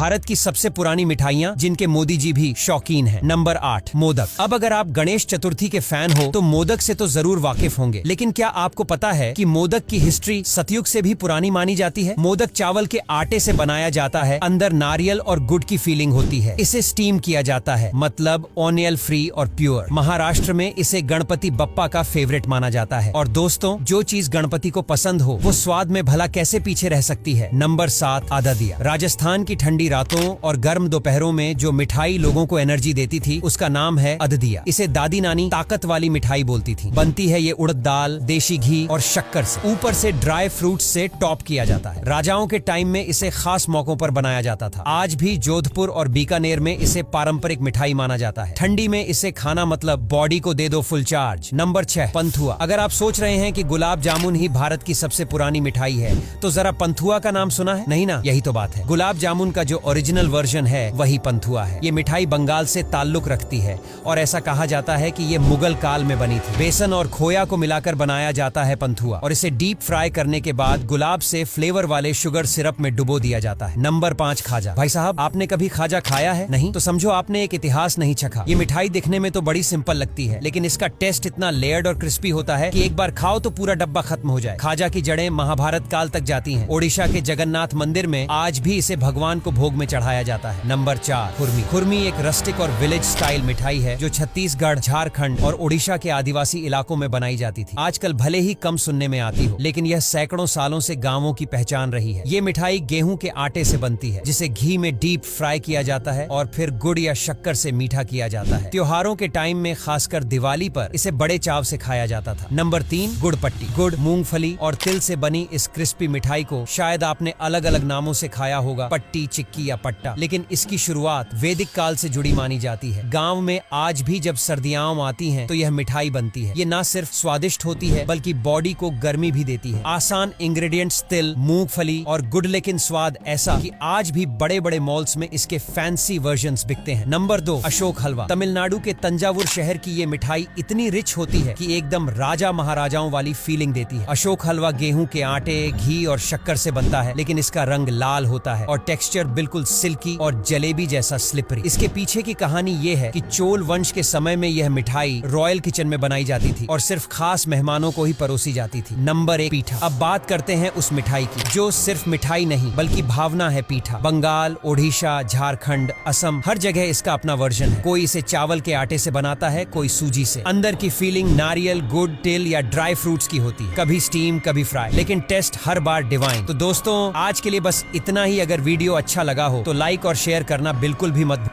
भारत की सबसे पुरानी मिठाइयाँ जिनके मोदी जी भी शौकीन हैं। नंबर 8, मोदक। अब अगर आप गणेश चतुर्थी के फैन हो तो मोदक से तो जरूर वाकिफ होंगे, लेकिन क्या आपको पता है कि मोदक की हिस्ट्री सतयुग से भी पुरानी मानी जाती है। मोदक चावल के आटे से बनाया जाता है, अंदर नारियल और गुड़ की फीलिंग होती है। इसे स्टीम किया जाता है, मतलब ऑनियल फ्री और प्योर। महाराष्ट्र में इसे गणपति बप्पा का फेवरेट माना जाता है। और दोस्तों, जो चीज गणपति को पसंद हो वो स्वाद में भला कैसे पीछे रह सकती है। नंबर 7, आदादिया। राजस्थान की ठंडी रातों और गर्म दोपहरों में जो मिठाई लोगों को एनर्जी देती थी उसका नाम है अददिया। इसे दादी नानी ताकत वाली मिठाई बोलती थी। बनती है ये उड़द दाल, देशी घी और शक्कर से। ऊपर से ड्राई फ्रूट से टॉप किया जाता है। राजाओं के टाइम में इसे खास मौकों पर बनाया जाता था। आज भी जोधपुर और बीकानेर में इसे पारंपरिक मिठाई माना जाता है। ठंडी में इसे खाना मतलब बॉडी को दे दो फुल चार्ज। नंबर 6, पंथुआ। अगर आप सोच रहे हैं कि गुलाब जामुन ही भारत की सबसे पुरानी मिठाई है तो जरा पंथुआ का नाम सुना है? नहीं ना, यही तो बात है। गुलाब जामुन का जो ओरिजिनल वर्जन है वही पंथुआ है। ये मिठाई बंगाल से ताल्लुक रखती है और ऐसा कहा जाता है कि ये मुगल काल में बनी थी। बेसन और खोया को मिलाकर बनाया जाता है पंथुआ और इसे डीप फ्राई करने के बाद गुलाब से फ्लेवर वाले शुगर सिरप में डुबो दिया जाता है। नंबर 5, खाजा। भाई साहब, आपने कभी खाजा खाया है? नहीं तो समझो आपने एक इतिहास नहीं चखा। ये मिठाई दिखने में तो बड़ी सिंपल लगती है, लेकिन इसका टेस्ट इतना लेयर्ड और क्रिस्पी होता है कि एक बार खाओ तो पूरा डब्बा खत्म हो जाए। खाजा की जड़ें महाभारत काल तक जाती हैं। ओडिशा के जगन्नाथ मंदिर में आज भी इसे भगवान को भोग में चढ़ाया जाता है। नंबर 4, खुरमी। खुरमी एक रस्टिक और विलेज स्टाइल मिठाई है जो छत्तीसगढ़, झारखंड और ओडिशा के आदिवासी इलाकों में बनाई जाती थी। आजकल भले ही कम सुनने में आती हो, लेकिन यह सैकड़ों सालों से गांवों की पहचान रही है। ये मिठाई गेहूं के आटे से बनती है, जिसे घी में डीप फ्राई किया जाता है और फिर गुड़ या शक्कर से मीठा किया जाता है। त्योहारों के टाइम में, खासकर दिवाली पर, इसे बड़े चाव से खाया जाता था। नंबर 3, गुड़ पट्टी। गुड़, मूंगफली और तिल से बनी इस क्रिस्पी मिठाई को शायद आपने अलग अलग नामों से खाया होगा, पट्टी, चिक्की या पट्टा, लेकिन इसकी शुरुआत वैदिक काल से जुड़ी मानी जाती है। गांव में आज भी जब सर्दियां आती हैं तो यह मिठाई बनती है। ये ना सिर्फ स्वादिष्ट होती है बल्कि बॉडी को गर्मी भी देती है। आसान इंग्रेडिएंट्स तिल, मूंगफली और गुड़, लेकिन स्वाद ऐसा कि आज भी बड़े बड़े मॉल्स में इसके फैंसी वर्जन्स बिकते हैं। नंबर 2, अशोक हलवा। तमिलनाडु के तंजावुर शहर की ये मिठाई इतनी रिच होती है कि एकदम राजा महाराजाओं वाली फीलिंग देती है। अशोक हलवा गेहूं के आटे, घी और शक्कर से बनता है, लेकिन इसका रंग लाल होता है और टेक्सचर बिल्कुल सिल्की और जलेबी जैसा स्लिपरी। इसके पीछे की कहानी ये है कि चोल वंश के समय में यह मिठाई रॉयल किचन में बनाई जाती थी और सिर्फ खास मेहमानों को ही परोसी जाती थी। नंबर 1, पीठा। अब बात करते हैं उस मिठाई की जो सिर्फ मिठाई नहीं बल्कि भावना है। पीठा बंगाल, ओडिशा, झारखंड, असम, हर जगह इसका अपना वर्जन है। कोई इसे चावल के आटे से बनाता है, कोई सूजी से। अंदर की फीलिंग नारियल, गुड़, तिल या ड्राई फ्रूट्स की होती है, कभी स्टीम कभी फ्राई, लेकिन टेस्ट हर बार डिवाइन। तो दोस्तों, आज के लिए बस इतना ही। अगर वीडियो अच्छा लगा हो तो लाइक और शेयर करना बिल्कुल भी मत